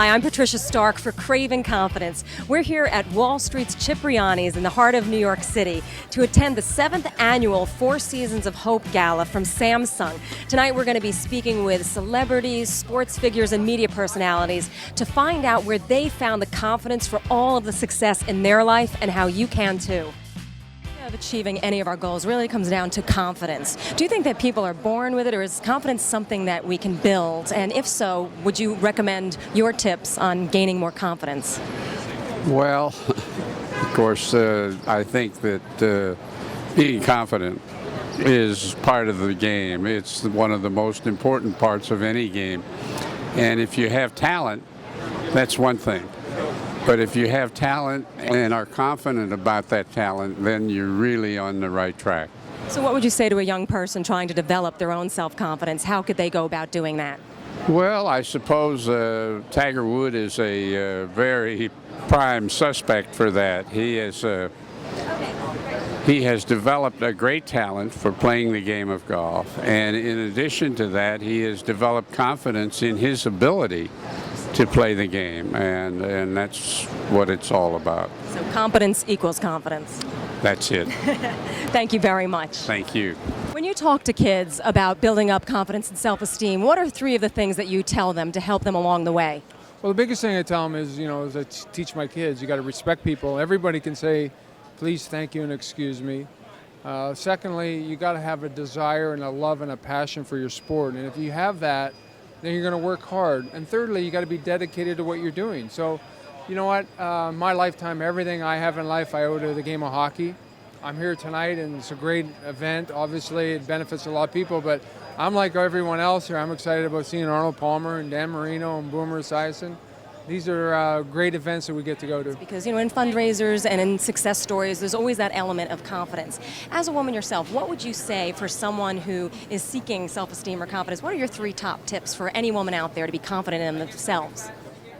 Hi, I'm Patricia Stark for Craving Confidence. We're here at Wall Street's Cipriani's in the heart of New York City to attend the 7th annual Four Seasons of Hope Gala from Samsung. Tonight we're going to be speaking with celebrities, sports figures, and media personalities to find out where they found the confidence for all of the success in their life and how you can too. Of achieving any of our goals really comes down to confidence. Do you think that people are born with it, or is confidence something that we can build? And if so, would you recommend your tips on gaining more confidence? Well, of course, I think that being confident is part of the game. It's one of the most important parts of any game. And if you have talent, that's one thing. But if you have talent and are confident about that talent, then you're really on the right track. So what would you say to a young person trying to develop their own self-confidence? How could they go about doing that? Well, I suppose Tiger Woods is a very prime suspect for that. He has developed a great talent for playing the game of golf. And in addition to that, he has developed confidence in his ability to play the game, and that's what it's all about. So competence equals confidence. That's it. Thank you very much. Thank you. When you talk to kids about building up confidence and self-esteem, what are three of the things that you tell them to help them along the way? Well, the biggest thing I tell them is, as I teach my kids, you got to respect people. Everybody can say, please, thank you, and excuse me. Secondly, you got to have a desire and a love and a passion for your sport, and if you have that, then you're going to work hard. And thirdly, you got to be dedicated to what you're doing. So, you know what? My lifetime, everything I have in life, I owe to the game of hockey. I'm here tonight, and it's a great event. Obviously, it benefits a lot of people, but I'm like everyone else here. I'm excited about seeing Arnold Palmer and Dan Marino and Boomer Esiason. These are great events that we get to go to. Because, in fundraisers and in success stories, there's always that element of confidence. As a woman yourself, what would you say for someone who is seeking self-esteem or confidence? What are your three top tips for any woman out there to be confident in themselves?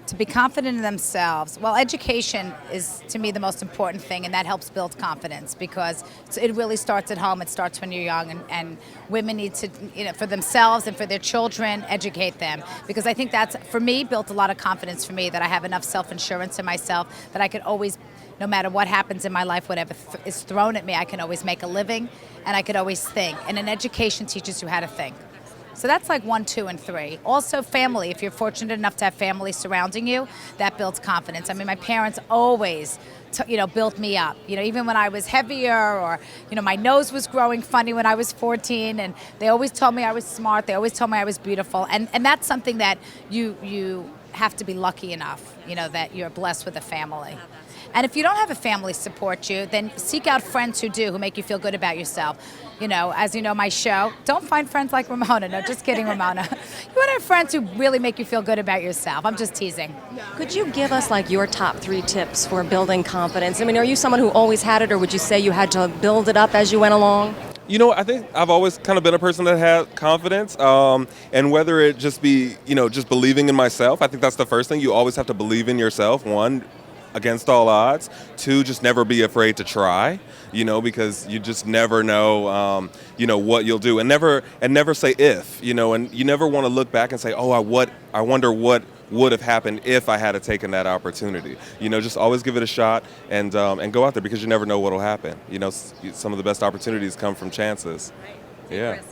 To be confident in themselves. Well, education is, to me, the most important thing, and that helps build confidence because it really starts at home. It starts when you're young, and women need to, for themselves and for their children, educate them. Because I think that's, for me, built a lot of confidence for me, that I have enough self-insurance in myself that I could always, no matter what happens in my life, whatever is thrown at me, I can always make a living, and I could always think. And an education teaches you how to think. So that's like 1, 2, and 3. Also family. If you're fortunate enough to have family surrounding you, that builds confidence. I mean, my parents always, built me up. Even when I was heavier or, my nose was growing funny when I was 14, and they always told me I was smart. They always told me I was beautiful. And that's something that you have to be lucky enough, that you're blessed with a family. And if you don't have a family support you, then seek out friends who do, who make you feel good about yourself. As you know, my show, don't find friends like Ramona. No, just kidding, Ramona. You want to have friends who really make you feel good about yourself. I'm just teasing. Could you give us your top 3 tips for building confidence? I mean, are you someone who always had it, or would you say you had to build it up as you went along? I think I've always kind of been a person that had confidence, and whether it just be, just believing in myself. I think that's the first thing. You always have to believe in yourself, 1, against all odds. 2, just never be afraid to try, because you just never know, what you'll do, and never say if, and you never want to look back and say, oh, I wonder what would have happened if I had taken that opportunity. Just always give it a shot and go out there, because you never know what'll happen. Some of the best opportunities come from chances. Right.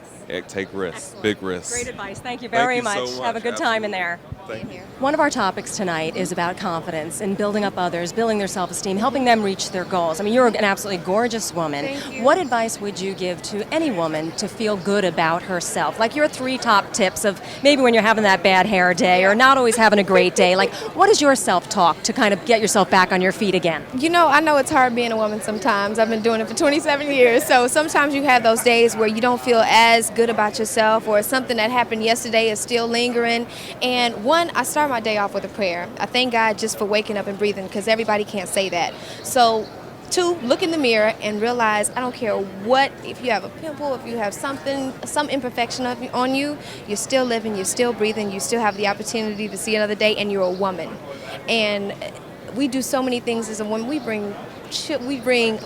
Take risks. Excellent. Big risks. Great advice. Thank you very much. So much. Have a good time in there. Thank you. One of our topics tonight is about confidence and building up others, building their self-esteem, helping them reach their goals. I mean, you're an absolutely gorgeous woman. Thank you. What advice would you give to any woman to feel good about herself? Like your 3 top tips of maybe when you're having that bad hair day or not always having a great day. What is your self-talk to kind of get yourself back on your feet again? I know it's hard being a woman sometimes. I've been doing it for 27 years. So sometimes you have those days where you don't feel as good about yourself, or something that happened yesterday is still lingering. And 1, I start my day off with a prayer. I thank God just for waking up and breathing, because everybody can't say that. So 2, look in the mirror and realize, I don't care what, if you have a pimple, if you have some imperfection on you, you're still living, you're still breathing, you still have the opportunity to see another day, and you're a woman. And we do so many things as a woman. We bring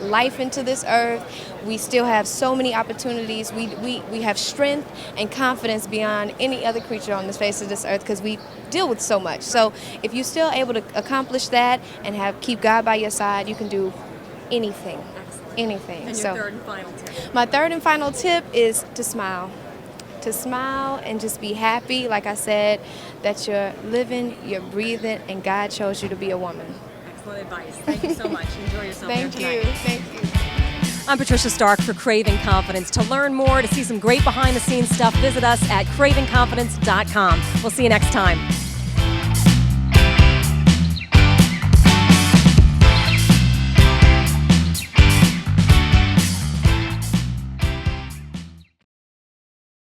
life into this earth. We still have so many opportunities. We have strength and confidence beyond any other creature on the face of this earth because we deal with so much. So if you're still able to accomplish that and keep God by your side, you can do anything. Excellent. Anything. And your third and final tip? My third and final tip is to smile. To smile and just be happy, like I said, that you're living, you're breathing, and God chose you to be a woman. Excellent advice. Thank you so much. Enjoy yourself here tonight. Thank you. I'm Patricia Stark for Craving Confidence. To learn more, to see some great behind-the-scenes stuff, visit us at cravingconfidence.com. We'll see you next time.